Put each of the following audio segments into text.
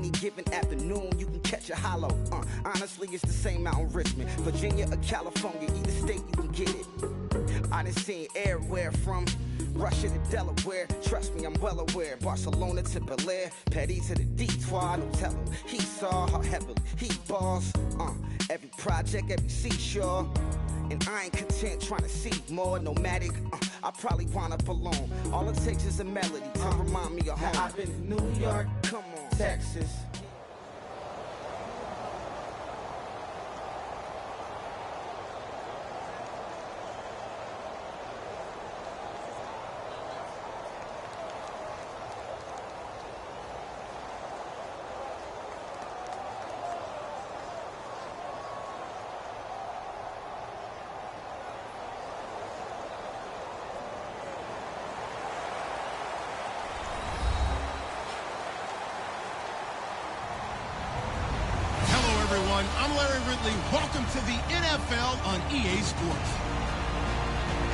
any given afternoon, you can catch a hollow. Honestly, it's the same out in Richmond, Virginia or California, either state you can get it. I done seen everywhere from Russia to Delaware. Trust me, I'm well aware. Barcelona to Bel Air, Petty to the Detroit. No telling he saw how heavily he balls. Every project, every seashore. And I ain't content trying to see more nomadic. I probably wind up alone. All it takes is a melody to remind me of home. I've been to New York, come on, Texas. I'm Larry Ridley. Welcome to the NFL on EA Sports.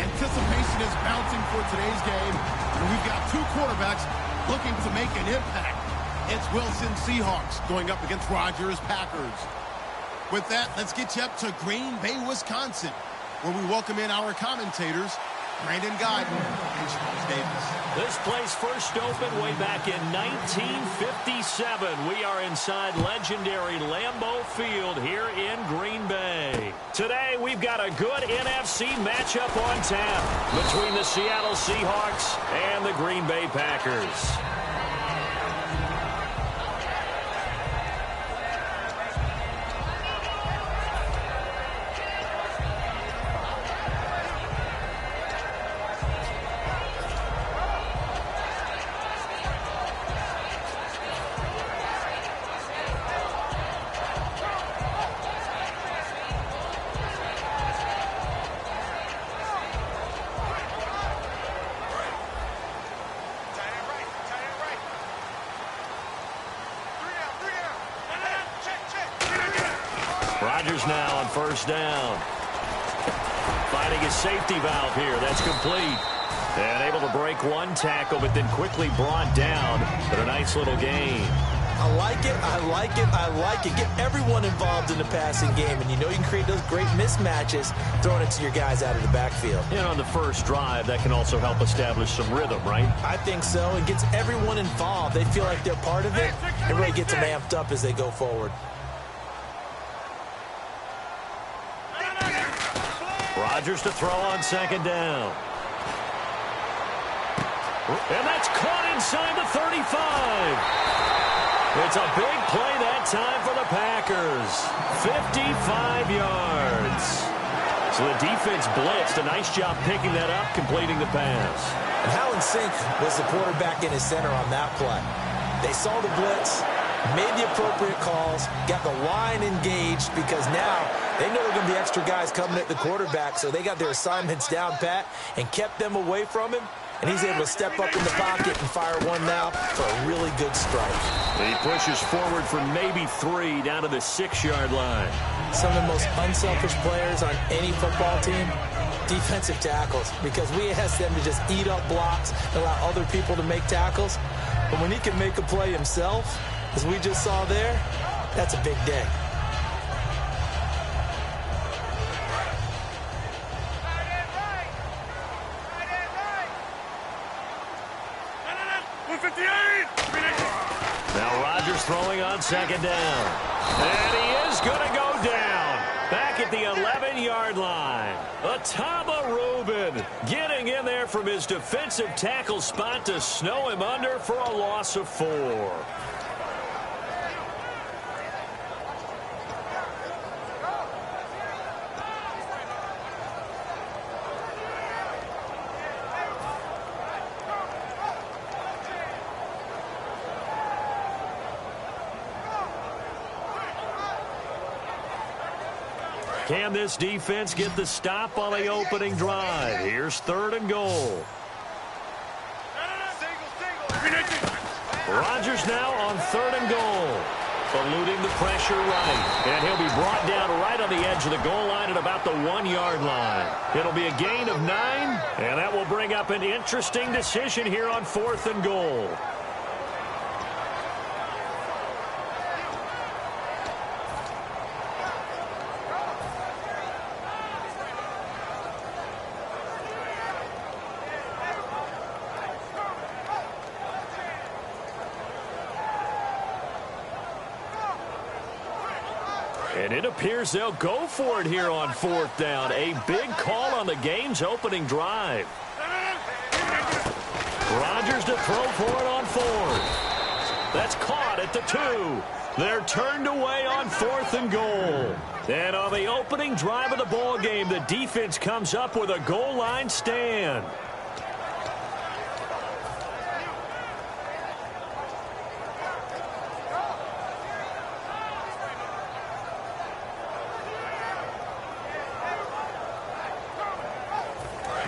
Anticipation is bouncing for today's game, and we've got two quarterbacks looking to make an impact. It's Wilson Seahawks going up against Rodgers Packers. With that, let's get you up to Green Bay, Wisconsin, where we welcome in our commentators, Brandon Guyton and Charles Davis. This place first opened way back in 1957. We are inside legendary Lambeau Field here in Green Bay. Today, we've got a good NFC matchup on tap between the Seattle Seahawks and the Green Bay Packers. Rodgers now on first down. Finding his safety valve here. That's complete. And able to break one tackle, but then quickly brought down. But a nice little gain. I like it, I like it, I like it. Get everyone involved in the passing game, and you know you can create those great mismatches throwing it to your guys out of the backfield. And on the first drive, that can also help establish some rhythm, right? I think so. It gets everyone involved. They feel like they're part of it. It really gets them amped up as they go forward. Rodgers to throw on second down. And that's caught inside the 35. It's a big play that time for the Packers. 55 yards. So the defense blitzed. A nice job picking that up, completing the pass. And how in sync was the quarterback in his center on that play? They saw the blitz, made the appropriate calls, got the line engaged, because now they know there are going to be extra guys coming at the quarterback, so they got their assignments down pat and kept them away from him. And he's able to step up in the pocket and fire one now for a really good strike. He pushes forward for maybe 3 down to the 6-yard line. Some of the most unselfish players on any football team, defensive tackles, because we ask them to just eat up blocks and allow other people to make tackles. But when he can make a play himself, as we just saw there, that's a big day. Now Rodgers throwing on second down. And he is going to go down. Back at the 11-yard line. Atama Rubin getting in there from his defensive tackle spot to snow him under for a loss of 4. Can this defense get the stop on the opening drive? Here's 3rd and goal. Rodgers now on 3rd and goal. Eluding the pressure right. And he'll be brought down right on the edge of the goal line at about the 1-yard line. It'll be a gain of 9, and that will bring up an interesting decision here on 4th and goal. And it appears they'll go for it here on 4th down. A big call on the game's opening drive. Rodgers to throw for it on 4th. That's caught at the 2. They're turned away on 4th and goal. And on the opening drive of the ball game, the defense comes up with a goal line stand.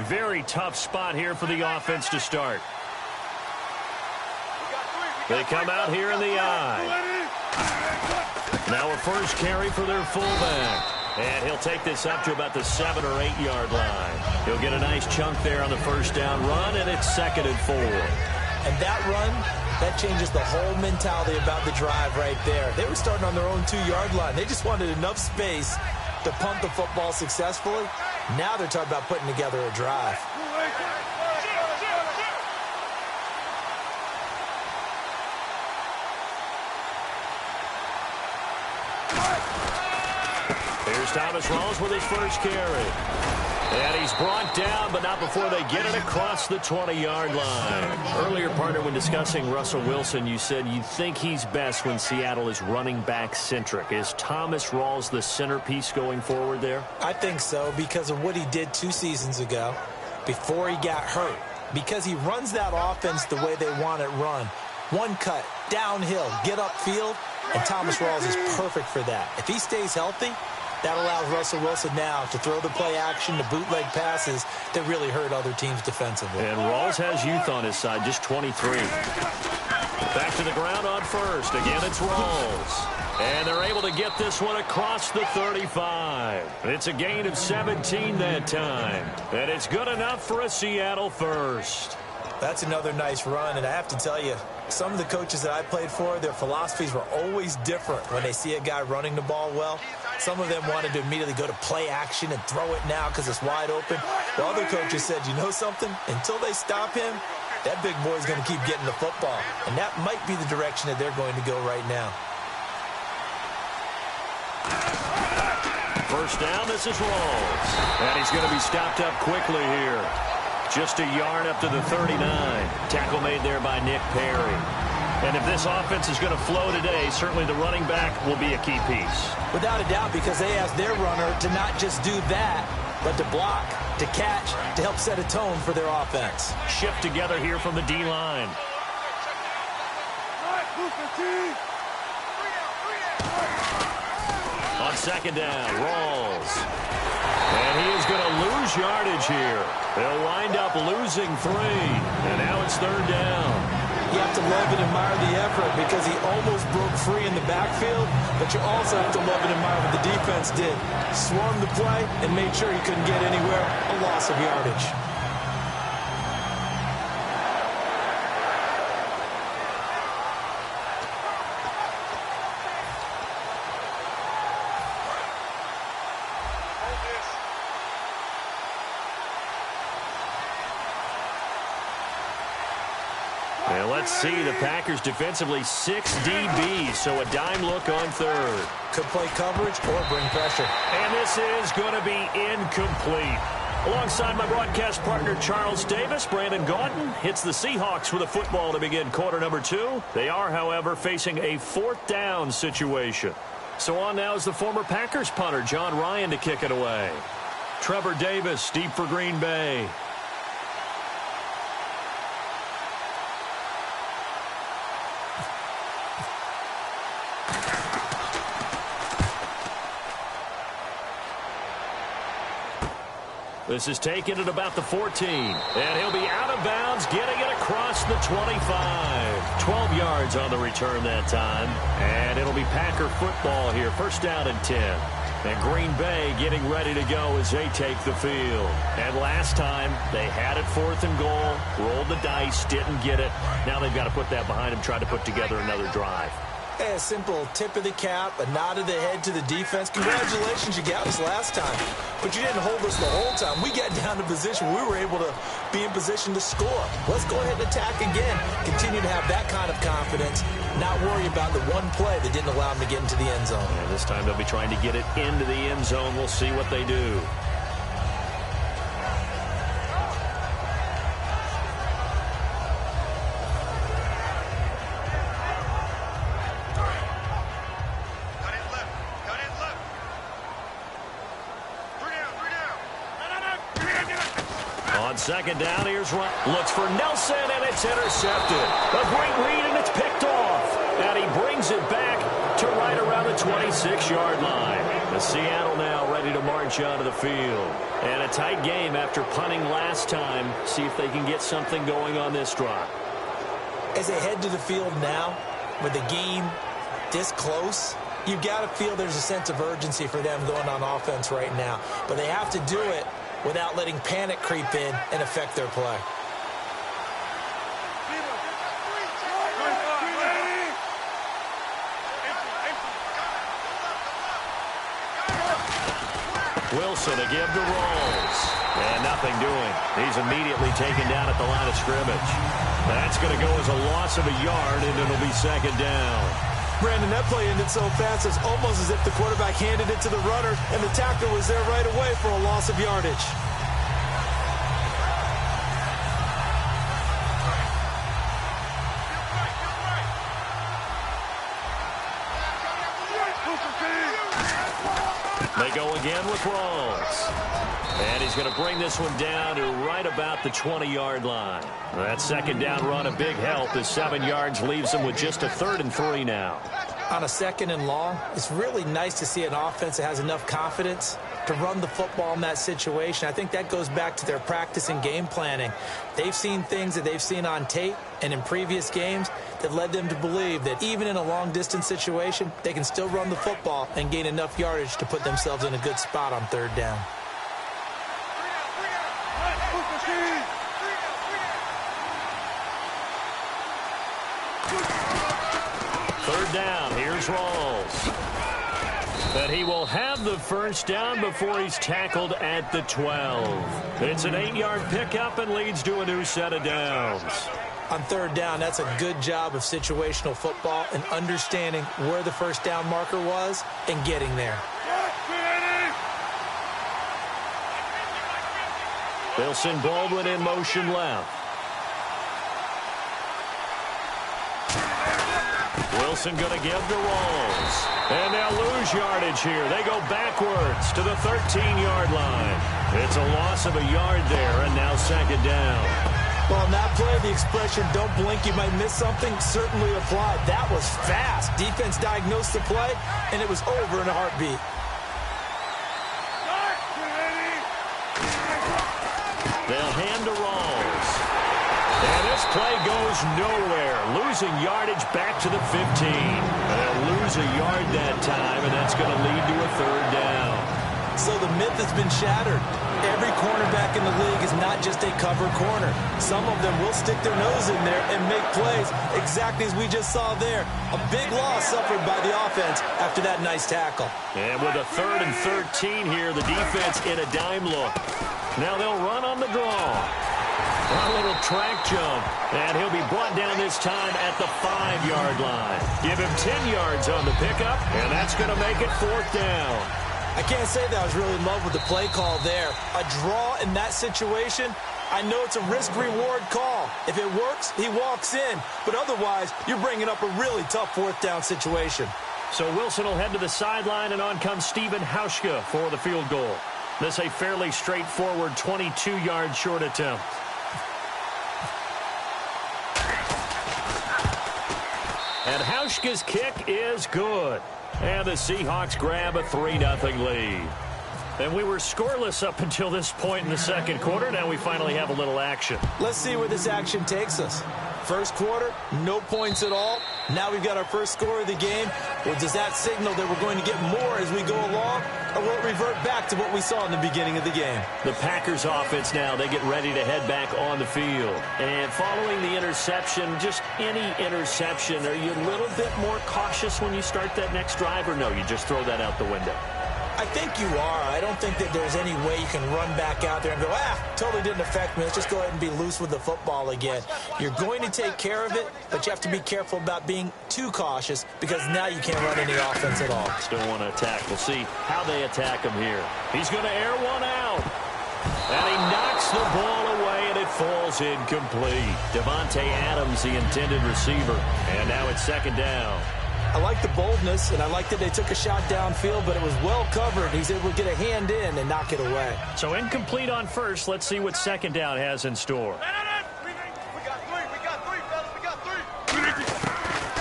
Very tough spot here for the offense to start. They come out here in the eye. Now a first carry for their fullback. And he'll take this up to about the 7 or 8 yard line. He'll get a nice chunk there on the first down run, and it's 2nd and 4. And that run, that changes the whole mentality about the drive right there. They were starting on their own 2 yard line. They just wanted enough space to pump the football successfully. Now they're talking about putting together a drive. Here's Thomas Rawls with his first carry. And he's brought down, but not before they get it across the 20-yard line. Earlier, partner, when discussing Russell Wilson, you said you think he's best when Seattle is running back-centric. Is Thomas Rawls the centerpiece going forward there? I think so, because of what he did 2 seasons ago before he got hurt. Because he runs that offense the way they want it run. One cut, downhill, get upfield, and Thomas Rawls is perfect for that. If he stays healthy, that allows Russell Wilson now to throw the play action, the bootleg passes that really hurt other teams defensively. And Rawls has youth on his side, just 23. Back to the ground on first. Again, it's Rawls. And they're able to get this one across the 35. It's a gain of 17 that time. And it's good enough for a Seattle first. That's another nice run, and I have to tell you, some of the coaches that I played for, their philosophies were always different when they see a guy running the ball well. Some of them wanted to immediately go to play action and throw it now because it's wide open. While other coaches said, you know something? Until they stop him, that big boy's going to keep getting the football. And that might be the direction that they're going to go right now. First down, this is Rawls. And he's going to be stopped up quickly here. Just a yard up to the 39. Tackle made there by Nick Perry. And if this offense is going to flow today, certainly the running back will be a key piece. Without a doubt, because they asked their runner to not just do that, but to block, to catch, to help set a tone for their offense. Shift together here from the D-line. On second down, Rawls. And he is going to lose yardage here. They'll wind up losing 3. And now it's 3rd down. You have to love and admire the effort because he almost broke free in the backfield, but you also have to love and admire what the defense did. Swarmed the play and made sure he couldn't get anywhere. A loss of yardage. And let's see, the Packers defensively 6 DBs, so a dime look on 3rd. Could play coverage or bring pressure. And this is going to be incomplete. Alongside my broadcast partner Charles Davis, Brandon Gaudin hits the Seahawks with a football to begin quarter number 2. They are, however, facing a 4th down situation. So on now is the former Packers punter, John Ryan, to kick it away. Trevor Davis, deep for Green Bay. This is taken at about the 14. And he'll be out of bounds, getting it across the 25. 12 yards on the return that time. And it'll be Packer football here. First down and 10. And Green Bay getting ready to go as they take the field. And last time, they had it 4th and goal, rolled the dice, didn't get it. Now they've got to put that behind them, try to put together another drive. A simple tip of the cap, a nod of the head to the defense. Congratulations, you got us last time. But you didn't hold us the whole time. We got down to position. We were able to be in position to score. Let's go ahead and attack again. Continue to have that kind of confidence. not worry about the one play that didn't allow them to get into the end zone. And this time they'll be trying to get it into the end zone. We'll see what they do. On second down, here's Ryan. Looks for Nelson, and it's intercepted. A great read, and it's picked off. And he brings it back to right around the 26-yard line. The Seattle now ready to march onto the field. And a tight game after punting last time. See if they can get something going on this drive. As they head to the field now, with the game this close, you've got to feel there's a sense of urgency for them going on offense right now. But they have to do it without letting panic creep in and affect their play. Wilson to give to Rolls. And nothing doing. He's immediately taken down at the line of scrimmage. That's going to go as a loss of a yard, and it'll be second down. Brandon, that play ended so fast, it's almost as if the quarterback handed it to the runner, and the tackler was there right away for a loss of yardage. They go again with Rawls. And he's going to bring this one down to right about the 20-yard line. That second down run a big help as 7 yards leaves them with just a 3rd and 3 now. On a 2nd and long, it's really nice to see an offense that has enough confidence to run the football in that situation. I think that goes back to their practice and game planning. They've seen things that they've seen on tape and in previous games that led them to believe that even in a long-distance situation, they can still run the football and gain enough yardage to put themselves in a good spot on 3rd down. Third down, here's Rawls. But he will have the first down before he's tackled at the 12. It's an 8-yard pickup and leads to a new set of downs. On 3rd down, that's a good job of situational football and understanding where the first down marker was and getting there. Wilson Baldwin in motion left. Wilson going to give to Rawls. And they'll lose yardage here. They go backwards to the 13-yard line. It's a loss of a yard there, and now second down. Well, in that play, the expression, don't blink, you might miss something, certainly applied. That was fast. Defense diagnosed the play, and it was over in a heartbeat. They'll hand to Rawls. And this play goes nowhere. Losing yardage back to the 15. They'll lose a yard that time, and that's going to lead to a 3rd down. So the myth has been shattered. Every cornerback in the league is not just a cover corner. Some of them will stick their nose in there and make plays exactly as we just saw there. A big loss suffered by the offense after that nice tackle. And with a 3rd and 13 here, the defense in a dime look. Now they'll run on the draw. A little track jump, and he'll be brought down this time at the 5-yard line. Give him 10 yards on the pickup, and that's going to make it 4th down. I can't say that I was really in love with the play call there. A draw in that situation, I know it's a risk-reward call. If it works, he walks in. But otherwise, you're bringing up a really tough 4th down situation. So Wilson will head to the sideline, and on comes Stephen Hauschka for the field goal. This a fairly straightforward 22-yard short attempt. And Hauschka's kick is good. And the Seahawks grab a 3-0 lead. And we were scoreless up until this point in the second quarter. Now we finally have a little action. Let's see where this action takes us. First quarter, no points at all. Now we've got our first score of the game. Well, does that signal that we're going to get more as we go along? Or will it revert back to what we saw in the beginning of the game? The Packers offense now, they get ready to head back on the field. And following the interception, just any interception, are you a little bit more cautious when you start that next drive? Or no, you just throw that out the window? I think you are. I don't think that there's any way you can run back out there and go, totally didn't affect me. Let's just go ahead and be loose with the football again. You're going to take care of it, but you have to be careful about being too cautious because now you can't run any offense at all. Still want to attack. We'll see how they attack him here. He's going to air one out. And he knocks the ball away, and it falls incomplete. Devontae Adams, the intended receiver. And now it's second down. I like the boldness, and I like that they took a shot downfield, but it was well covered. He's able to get a hand in and knock it away. So incomplete on first. Let's see what second down has in store.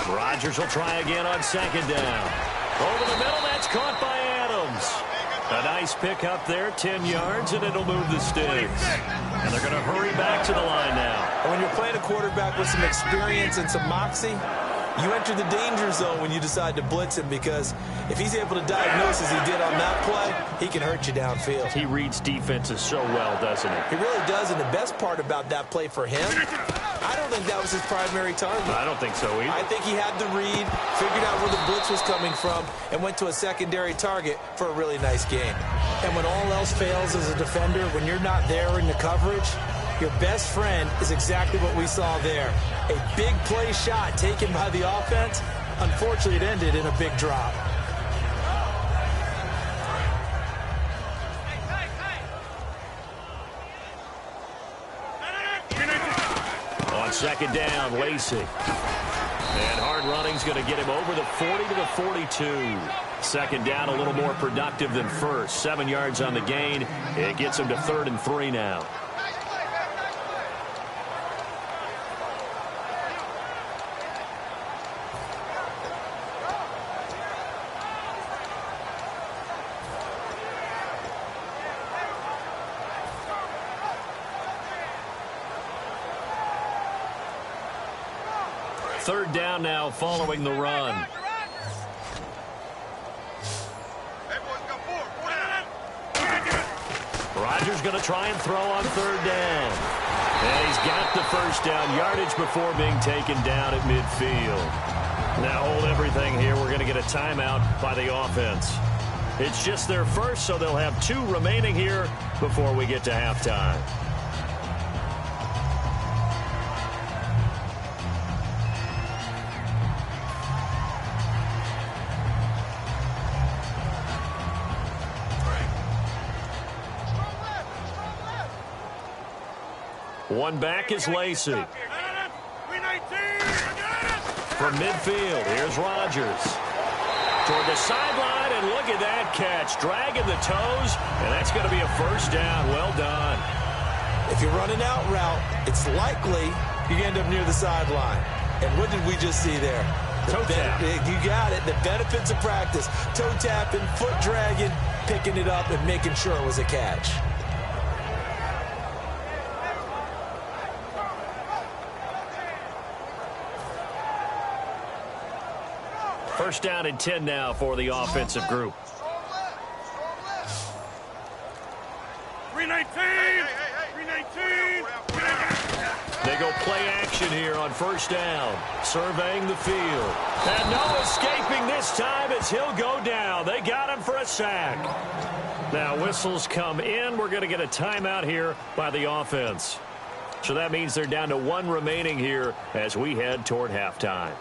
Rodgers will try again on second down. Over the middle, that's caught by Adams. A nice pick up there, 10 yards, and it'll move the sticks. And they're going to hurry back to the line now. And when you're playing a quarterback with some experience and some moxie, you enter the danger zone when you decide to blitz him, because if he's able to diagnose as he did on that play, he can hurt you downfield. He reads defenses so well, doesn't he? He really does, and the best part about that play for him, I don't think that was his primary target. I don't think so either. I think he had the read, figured out where the blitz was coming from, and went to a secondary target for a really nice game. And when all else fails as a defender, when you're not there in the coverage, your best friend is exactly what we saw there. A big play shot taken by the offense. Unfortunately, it ended in a big drop. On second down, Lacey. And hard running's going to get him over the 40 to the 42. Second down, a little more productive than first. 7 yards on the gain. It gets him to 3rd and 3 now. Third down now following the run. Rodgers going to try and throw on third down. And he's got the first down yardage before being taken down at midfield. Now hold everything here. We're going to get a timeout by the offense. It's just their first, so they'll have 2 remaining here before we get to halftime. One back is Lacey. From midfield, here's Rodgers. Toward the sideline, and look at that catch. Dragging the toes, and that's going to be a first down. Well done. If you're running out route, it's likely you end up near the sideline. And what did we just see there? Toe tap. You got it. The benefits of practice. Toe tapping, foot dragging, picking it up, and making sure it was a catch. First down and 10 now for the offensive group. 319! They go play action here on first down. Surveying the field. And no escaping this time as he'll go down. They got him for a sack. Now whistles come in. We're going to get a timeout here by the offense. So that means they're down to 1 remaining here as we head toward halftime.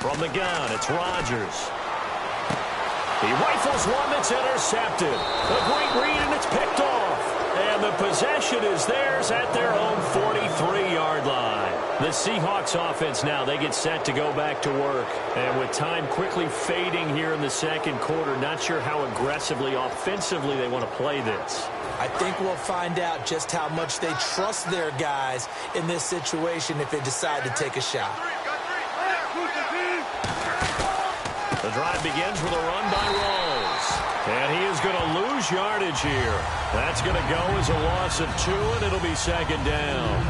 From the gun, it's Rodgers. He rifles one that's intercepted. A great read, and it's picked off. And the possession is theirs at their own 43-yard line. The Seahawks offense now, they get set to go back to work. And with time quickly fading here in the second quarter, not sure how aggressively, offensively they want to play this. I think we'll find out just how much they trust their guys in this situation if they decide to take a shot. The drive begins with a run by Rawls. And he is going to lose yardage here. That's going to go as a loss of 2, and it'll be second down.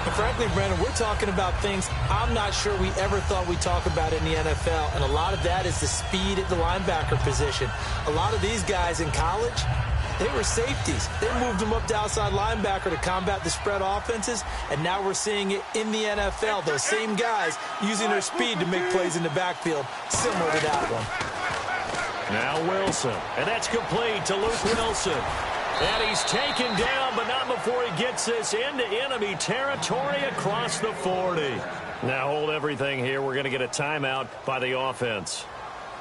And frankly, Brandon, we're talking about things I'm not sure we ever thought we'd talk about in the NFL, and a lot of that is the speed at the linebacker position. A lot of these guys in college, they were safeties. They moved them up to outside linebacker to combat the spread offenses, and now we're seeing it in the NFL. Those same guys using their speed to make plays in the backfield, similar to that one. Now Wilson, and that's complete to Luke Wilson. And he's taken down, but not before he gets this into enemy territory across the 40. Now hold everything here. We're going to get a timeout by the offense.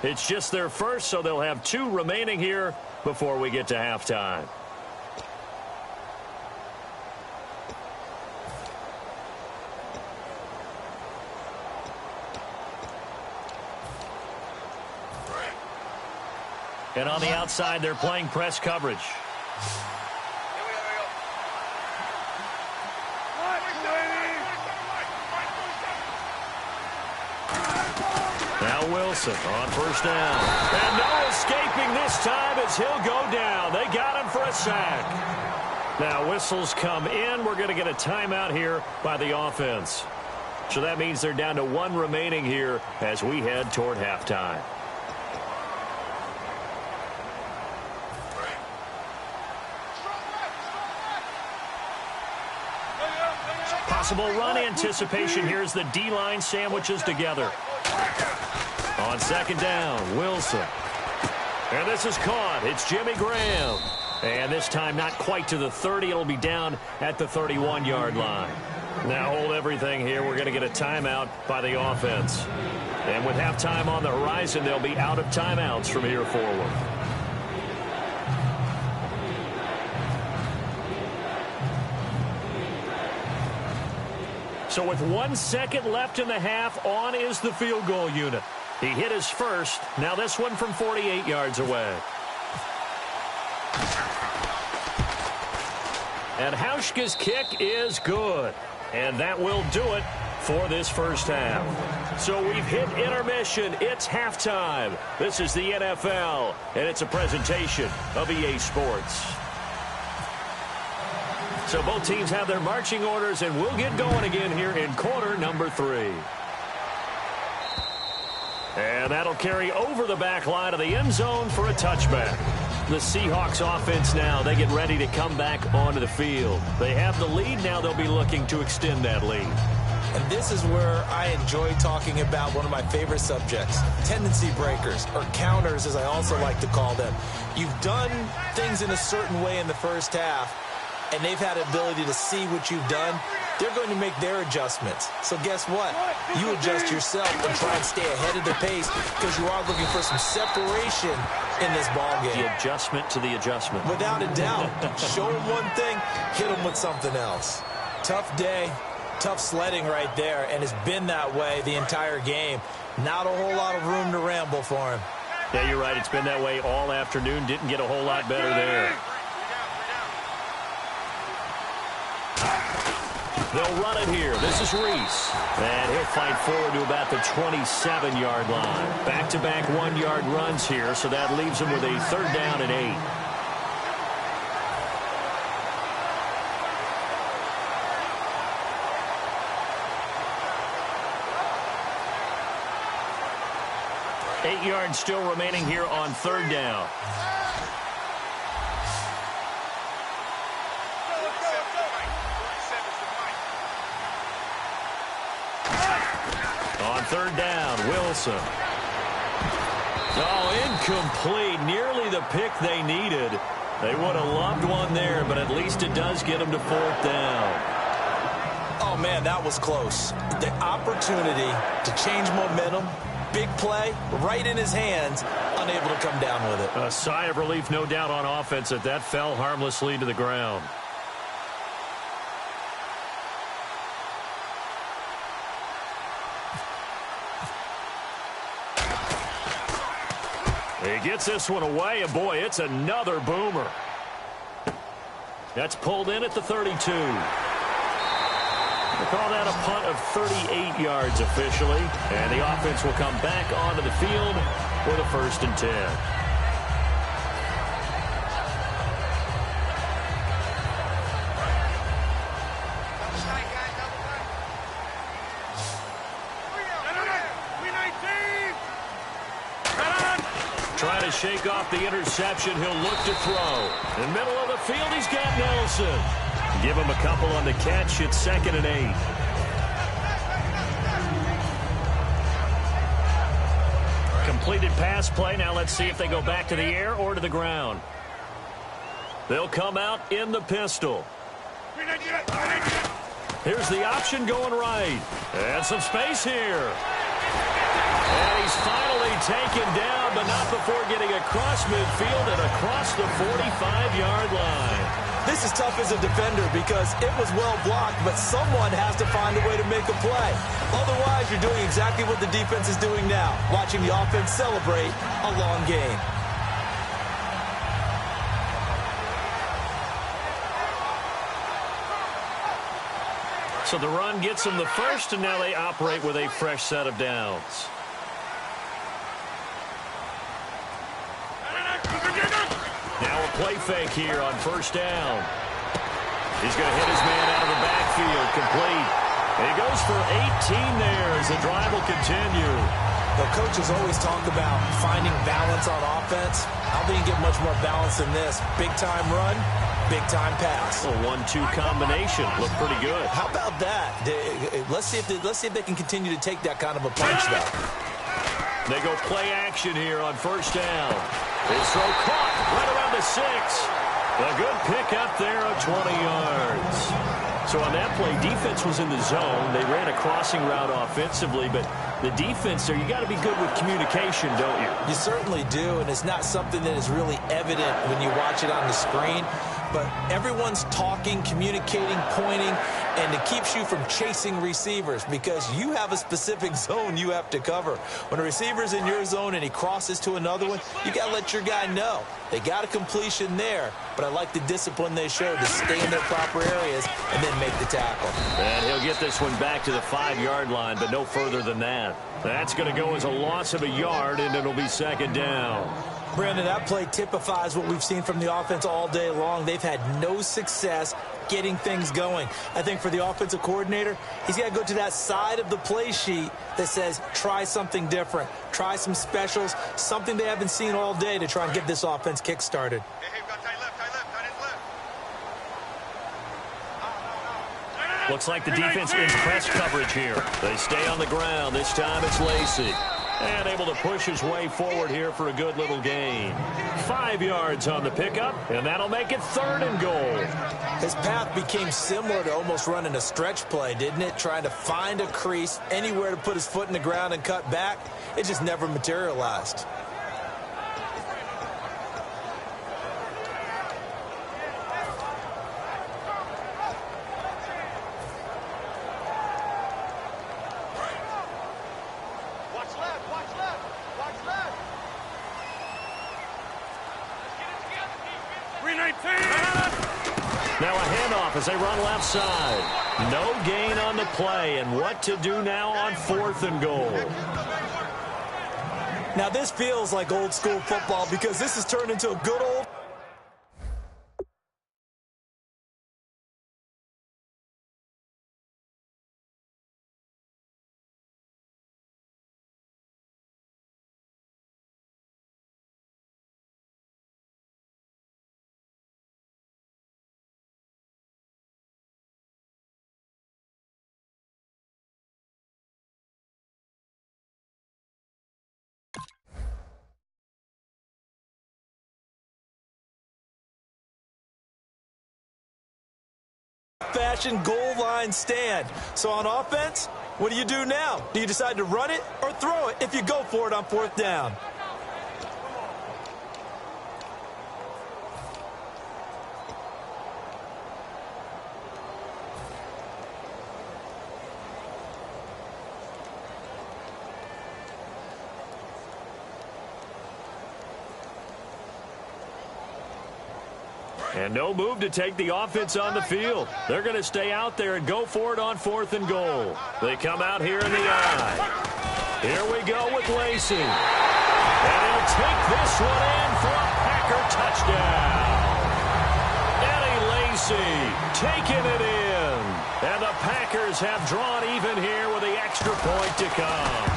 It's just their first, so they'll have 2 remaining here before we get to halftime. And on the outside, they're playing press coverage. Now Wilson on first down. And no escaping this time as he'll go down. They got him for a sack. Now whistles come in. We're going to get a timeout here by the offense. So that means they're down to 1 remaining here as we head toward halftime. Possible run anticipation. Here's the D-line sandwiches together. On second down, Wilson. And this is caught. It's Jimmy Graham. And this time not quite to the 30. It'll be down at the 31-yard line. Now hold everything here. We're going to get a timeout by the offense. And with halftime on the horizon, they'll be out of timeouts from here forward. So with 1 second left in the half, on is the field goal unit. He hit his first. Now this one from 48 yards away. And Hauschka's kick is good. And that will do it for this first half. So we've hit intermission. It's halftime. This is the NFL, and it's a presentation of EA Sports. So both teams have their marching orders, and we'll get going again here in quarter number 3. And that'll carry over the back line of the end zone for a touchback. The Seahawks offense now, they get ready to come back onto the field. They have the lead. Now they'll be looking to extend that lead. And this is where I enjoy talking about one of my favorite subjects, tendency breakers, or counters as I also like to call them. You've done things in a certain way in the first half, and they've had the ability to see what you've done. They're going to make their adjustments. So guess what? You adjust yourself and try and stay ahead of the pace because you are looking for some separation in this ball game. The adjustment to the adjustment. Without a doubt. Show them one thing, hit them with something else. Tough day, tough sledding right there, and it's been that way the entire game. Not a whole lot of room to ramble for him. Yeah, you're right. It's been that way all afternoon. Didn't get a whole lot better there. They'll run it here. This is Reese. And he'll fight forward to about the 27-yard line. Back-to-back 1-yard runs here, so that leaves him with a 3rd down and 8. Eight yards still remaining here on 3rd down. On 3rd down, Wilson. Oh, incomplete. Nearly the pick they needed. They would have loved one there, but at least it does get them to 4th down. Oh, man, that was close. The opportunity to change momentum, big play, right in his hands, unable to come down with it. A sigh of relief, no doubt, on offense that fell harmlessly to the ground. He gets this one away, and boy, it's another boomer. That's pulled in at the 32. They call that a punt of 38 yards officially, and the offense will come back onto the field with a 1st and 10. Trying to shake off the interception. He'll look to throw. In the middle of the field, he's got Nelson. Give him a couple on the catch. It's 2nd and 8. Completed pass play. Now let's see if they go back to the air or to the ground. They'll come out in the pistol. Here's the option going right. And some space here. And he's finally taken down, but not before getting across midfield and across the 45-yard line. This is tough as a defender because it was well blocked, but someone has to find a way to make a play. Otherwise, you're doing exactly what the defense is doing now, watching the offense celebrate a long game. So the run gets them the first, and now they operate with a fresh set of downs. Now a play fake here on 1st down. He's going to hit his man out of the backfield, complete. And he goes for 18 there as the drive will continue. The coaches always talk about finding balance on offense. I don't think you get much more balance than this. Big-time run, big-time pass. A 1-2 combination. Looked pretty good. How about that? Let's see if they can continue to take that kind of a punch, though. They go play action here on 1st down. His throw caught right around the 6. A good pickup there of 20 yards. So on that play, defense was in the zone. They ran a crossing route offensively, but the defense there, you got to be good with communication, don't you? You certainly do, and it's not something that is really evident when you watch it on the screen. But everyone's talking, communicating, pointing, and it keeps you from chasing receivers because you have a specific zone you have to cover. When a receiver's in your zone and he crosses to another one, you got to let your guy know. They got a completion there, but I like the discipline they showed to stay in their proper areas and then make the tackle. And he'll get this one back to the 5-yard line, but no further than that. That's going to go as a loss of a yard, and it'll be 2nd down. Brandon, that play typifies what we've seen from the offense all day long. They've had no success getting things going. I think for the offensive coordinator, he's got to go to that side of the play sheet that says try something different, try some specials, something they haven't seen all day to try and get this offense kick-started. Looks like the defense in press coverage here. They stay on the ground. This time it's Lacey. And able to push his way forward here for a good little gain. 5 yards on the pickup, and that'll make it 3rd and goal. His path became similar to almost running a stretch play, didn't it? Trying to find a crease, anywhere to put his foot in the ground and cut back. It just never materialized. Now a handoff as they run left side. No gain on the play, and what to do now on 4th and goal. Now this feels like old school football because this has turned into a good old fashion goal line stand. So on offense, what do you do now? Do you decide to run it or throw it if you go for it on 4th down? And no move to take the offense on the field. They're going to stay out there and go for it on 4th and goal. They come out here in the eye. Here we go with Lacey. And he'll take this one in for a Packer touchdown. Eddie Lacey taking it in. And the Packers have drawn even here with the extra point to come.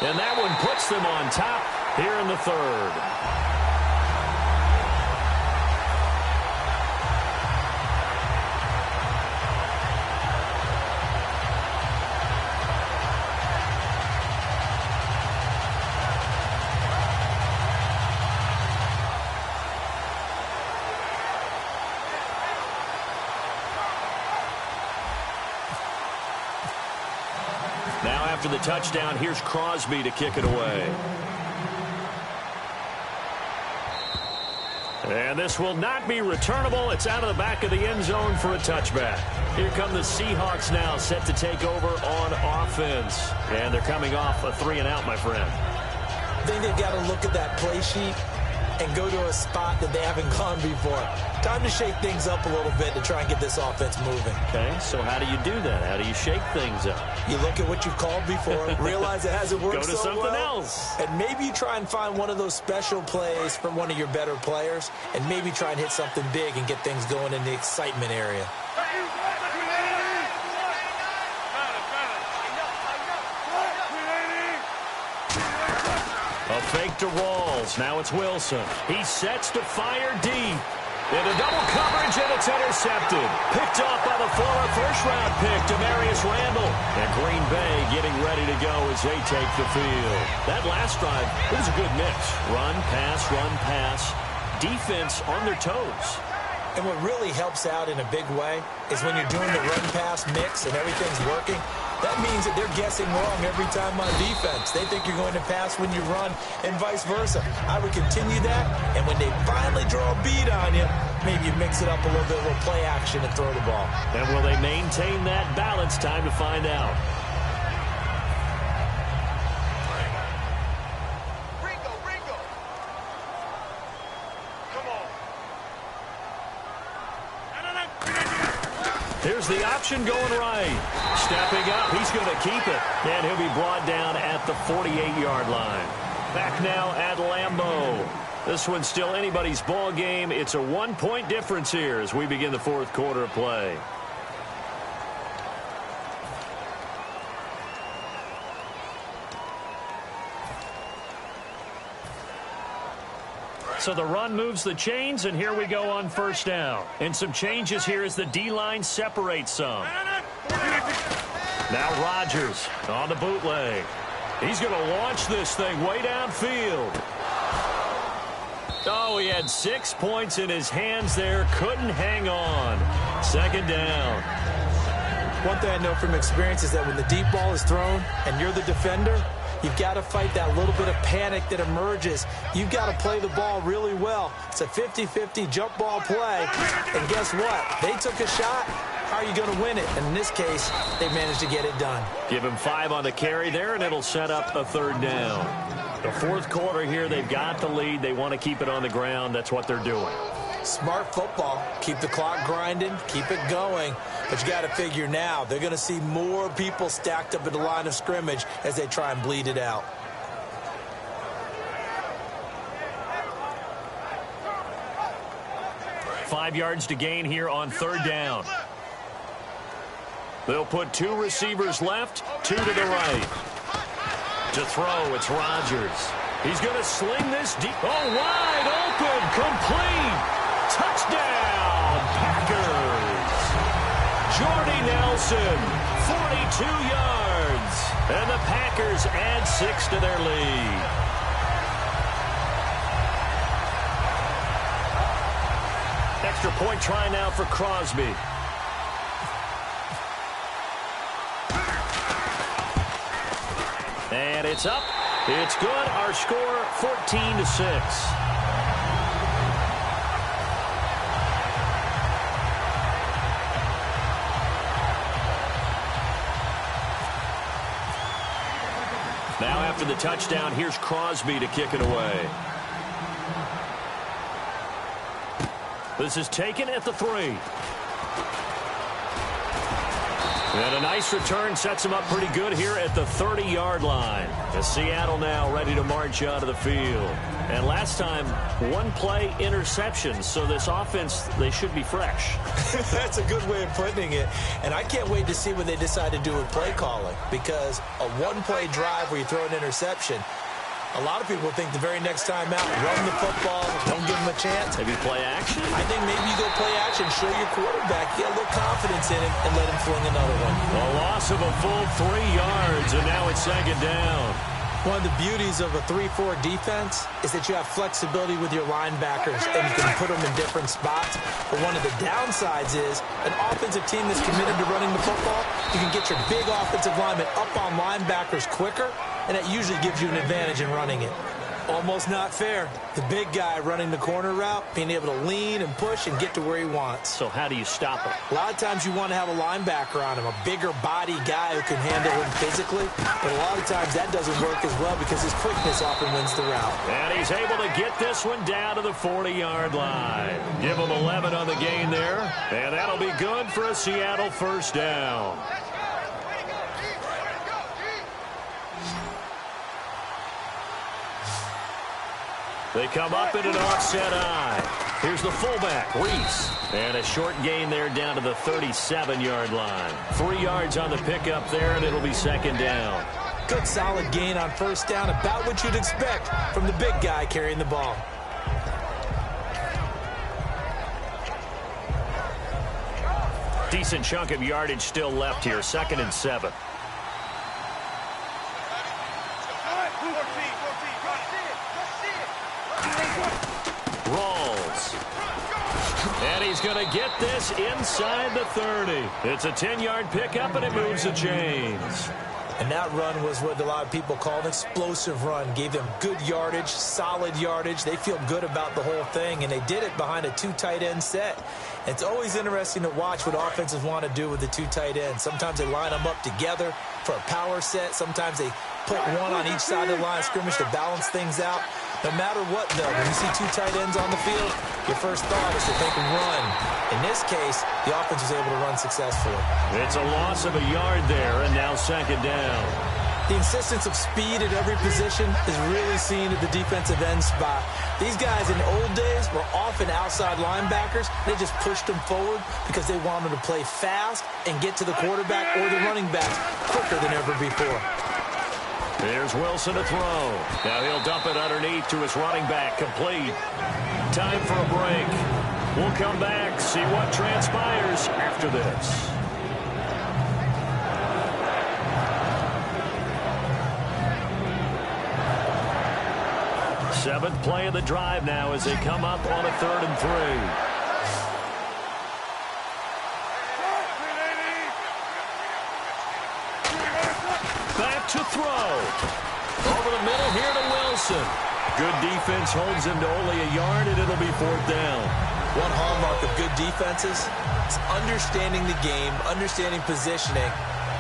And that one puts them on top. here in the third. Now after the touchdown, here's Crosby to kick it away. And this will not be returnable. It's out of the back of the end zone for a touchback. Here come the Seahawks now, set to take over on offense. And they're coming off a 3-and-out, my friend. I think they've got to look at that play sheet and go to a spot that they haven't gone before. Time to shake things up a little bit to try and get this offense moving. Okay, so how do you do that? How do you shake things up? You look at what you've called before, realize it hasn't worked so well. Go to something else. And maybe you try and find one of those special plays from one of your better players, and maybe try and hit something big and get things going in the excitement area. A fake to Rawls. Now it's Wilson. He sets to fire deep. Into double coverage, and it's intercepted. Picked off by the former first-round pick, Demarius Randall. And Green Bay getting ready to go as they take the field. That last drive, it was a good mix. Run, pass, defense on their toes. And what really helps out in a big way is when you're doing the run-pass mix and everything's working, that means that they're guessing wrong every time on defense. They think you're going to pass when you run and vice versa. I would continue that, and when they finally draw a bead on you, maybe you mix it up a little bit, a little play action and throw the ball. And will they maintain that balance? Time to find out. Here's the option going right. Stepping up, he's going to keep it. And he'll be brought down at the 48-yard line. Back now at Lambeau. This one's still anybody's ball game. It's a 1-point difference here as we begin the fourth quarter of play. So the run moves the chains, and here we go on first down. And some changes here as the D-line separates some. Now Rodgers on the bootleg. He's going to launch this thing way downfield. Oh, he had 6 points in his hands there. Couldn't hang on. Second down. One thing I know from experience is that when the deep ball is thrown and you're the defender, you've got to fight that little bit of panic that emerges. You've got to play the ball really well. It's a 50-50 jump ball play. And guess what? They took a shot. How are you going to win it? And in this case, they managed to get it done. Give him 5 on the carry there, and it'll set up a third down. The fourth quarter here, they've got the lead. They want to keep it on the ground. That's what they're doing. Smart football. Keep the clock grinding. Keep it going. But you got to figure now, they're going to see more people stacked up at the line of scrimmage as they try and bleed it out. Five yards to gain here on third down. They'll put 2 receivers left, 2 to the right. To throw, it's Rodgers. He's going to sling this deep. Oh, wide open, complete. Touchdown, Packers. Jordy Nelson, 42 yards. And the Packers add 6 to their lead. Extra point try now for Crosby. And it's up. It's good. Our score, 14-6. Now after the touchdown, here's Crosby to kick it away. This is taken at the 3. And a nice return sets him up pretty good here at the 30-yard line. As Seattle now ready to march out of the field. And last time, 1 play interception. So this offense, they should be fresh. That's a good way of putting it. And I can't wait to see what they decide to do with play calling. Because a 1-play drive where you throw an interception, A lot of people think the very next time out, run the football, don't give him a chance. Maybe play action? I think maybe you go play action, show your quarterback, get a little confidence in him, and let him fling another one. A loss of a full 3 yards, and now it's second down. One of the beauties of a 3-4 defense is that you have flexibility with your linebackers, and you can put them in different spots. But one of the downsides is an offensive team that's committed to running the football, you can get your big offensive linemen up on linebackers quicker, and that usually gives you an advantage in running it. Almost not fair. The big guy running the corner route, being able to lean and push and get to where he wants. So how do you stop it? A lot of times you want to have a linebacker on him, a bigger body guy who can handle him physically. But a lot of times that doesn't work as well because his quickness often wins the route. And he's able to get this one down to the 40-yard line. Give him 11 on the gain there. And that'll be good for a Seattle first down. They come up in an offset eye. Here's the fullback, Reese. And a short gain there down to the 37-yard line. 3 yards on the pickup there, and it'll be second down. Good solid gain on first down, about what you'd expect from the big guy carrying the ball. Decent chunk of yardage still left here, 2nd and 7. Rolls. And he's going to get this inside the 30. It's a 10-yard pickup, and it moves the chains. And that run was what a lot of people call an explosive run. Gave them good yardage, solid yardage. They feel good about the whole thing, and they did it behind a 2 tight end set. It's always interesting to watch what offenses want to do with the 2 tight ends. Sometimes they line them up together for a power set. Sometimes they put one on each side of the line of scrimmage to balance things out. No matter what, though, when you see 2 tight ends on the field, your first thought is that they can run. In this case, the offense was able to run successfully. It's a loss of a yard there, and now second down. The insistence of speed at every position is really seen at the defensive end spot. These guys in the old days were often outside linebackers. They just pushed them forward because they wanted to play fast and get to the quarterback or the running back quicker than ever before. There's Wilson to throw. Now he'll dump it underneath to his running back. Complete. Time for a break. We'll come back, see what transpires after this. Seventh play of the drive now as they come up on a 3rd and 3. Back to throw. Over the middle here to Wilson. Good defense holds him to only a yard, and it'll be 4th down. One hallmark of good defenses is understanding the game, understanding positioning,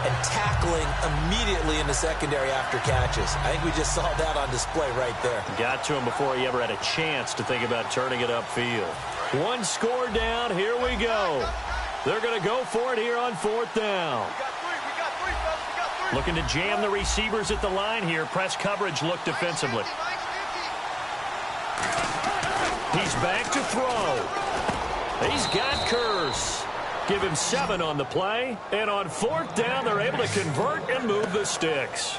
and tackling immediately in the secondary after catches. I think we just saw that on display right there. Got to him before he ever had a chance to think about turning it upfield. 1 score down. Here we go. They're going to go for it here on 4th down. Looking to jam the receivers at the line here. Press coverage look defensively. He's back to throw. He's got Curse. Give him 7 on the play. And on 4th down, they're able to convert and move the sticks.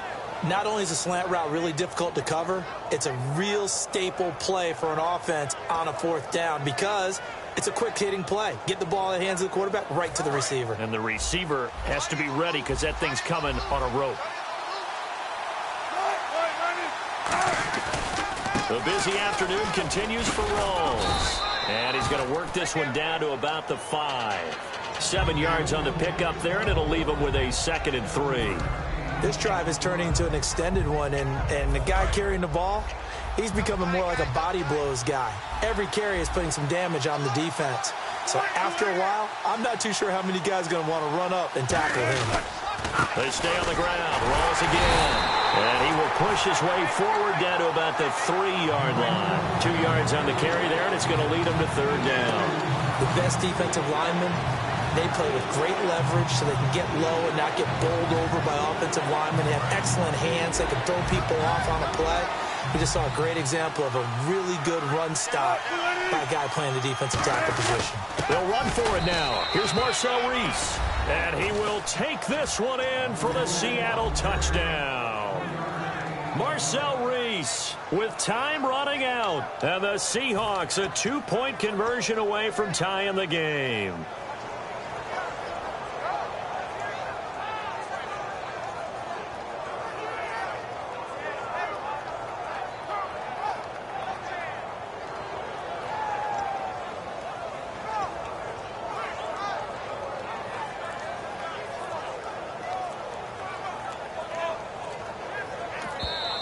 Not only is a slant route really difficult to cover, it's a real staple play for an offense on a 4th down because it's a quick-hitting play. Get the ball in the hands of the quarterback right to the receiver. And the receiver has to be ready because that thing's coming on a rope. The busy afternoon continues for Rawls. And he's going to work this one down to about the 5. 7 yards on the pickup there, and it'll leave him with a 2nd and 3. This drive is turning into an extended one, and the guy carrying the ball, he's becoming more like a body blows guy. Every carry is putting some damage on the defense. So after a while, I'm not too sure how many guys are going to want to run up and tackle him. They stay on the ground. Rawls again. And he will push his way forward down to about the 3-yard line. 2 yards on the carry there, and it's going to lead him to 3rd down. The best defensive linemen, they play with great leverage so they can get low and not get bowled over by offensive linemen. They have excellent hands. They can throw people off on a play. We just saw a great example of a really good run stop by a guy playing the defensive tackle position. They'll run for it now. Here's Marcel Reese. And he will take this one in for the Seattle touchdown. Marcel Reese apiece with time running out. And the Seahawks a 2-point conversion away from tying the game.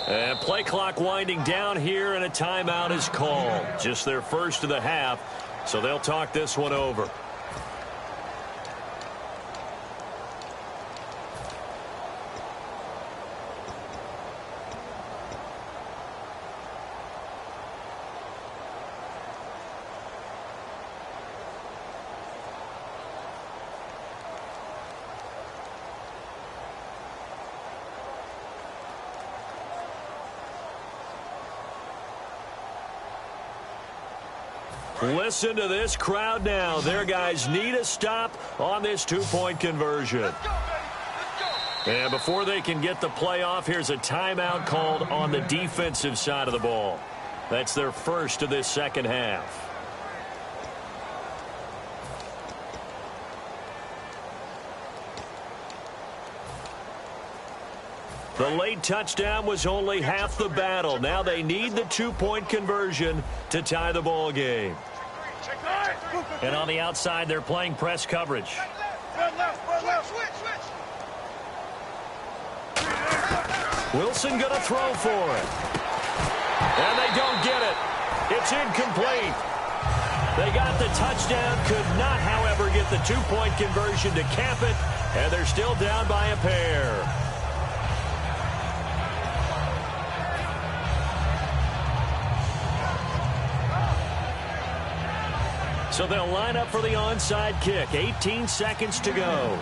And play clock winding down here, and a timeout is called. Just their first of the half, so they'll talk this one over. Listen to this crowd now. Their guys need a stop on this 2-point conversion. And before they can get the play off, here's a timeout called on the defensive side of the ball. That's their first of this second half. The late touchdown was only half the battle. Now they need the 2-point conversion to tie the ball game. And on the outside, they're playing press coverage. Wilson going to throw for it. And they don't get it. It's incomplete. They got the touchdown, could not, however, get the 2-point conversion to cap it, and they're still down by a pair. So they'll line up for the onside kick. 18 seconds to go.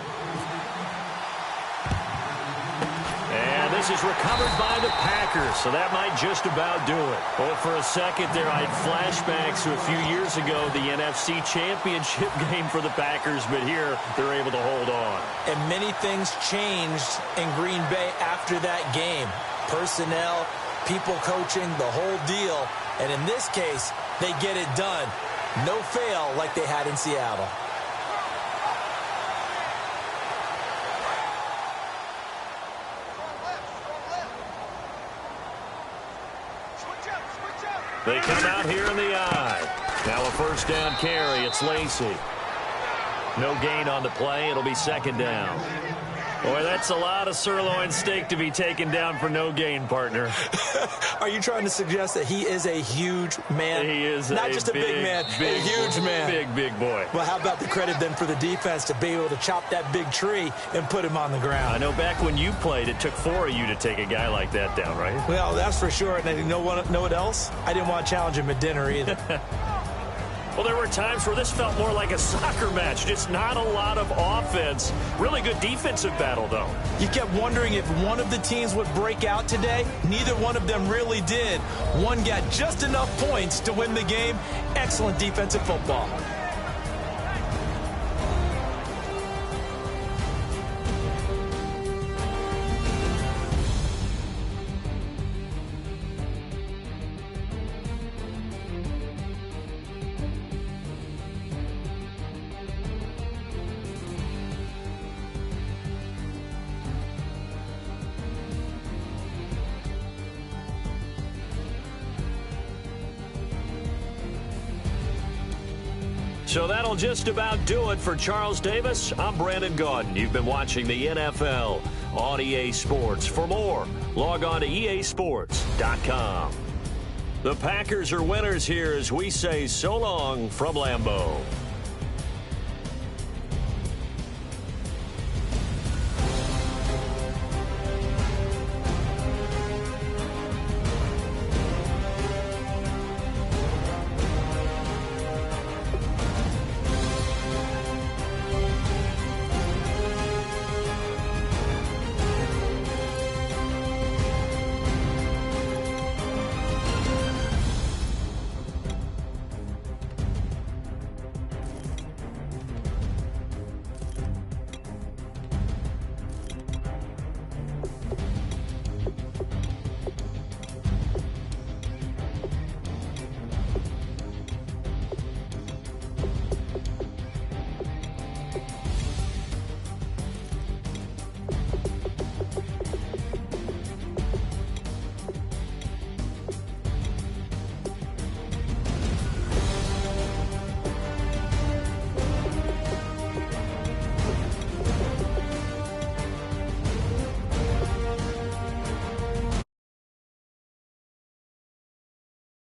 And this is recovered by the Packers, so that might just about do it. Well, for a second there, I had flashbacks to a few years ago, the NFC Championship game for the Packers, but here they're able to hold on. And many things changed in Green Bay after that game. Personnel, people coaching, the whole deal. And in this case, they get it done. No fail like they had in Seattle. They come out here in the eye. Now a first down carry. It's Lacy. No gain on the play. It'll be second down. Boy, that's a lot of sirloin steak to be taken down for no gain, partner. Are you trying to suggest that he is a huge man? He is not just a big man, a huge man. Big boy. Well, how about the credit then for the defense to be able to chop that big tree and put him on the ground? I know back when you played, it took 4 of you to take a guy like that down, right? Well, that's for sure. And you know what else? I didn't want to challenge him at dinner either. Well, there were times where this felt more like a soccer match. Just not a lot of offense. Really good defensive battle, though. You kept wondering if one of the teams would break out today. Neither one of them really did. One got just enough points to win the game. Excellent defensive football. So that'll just about do it for Charles Davis. I'm Brandon Gaudin. You've been watching the NFL on EA Sports. For more, log on to easports.com. The Packers are winners here as we say so long from Lambeau.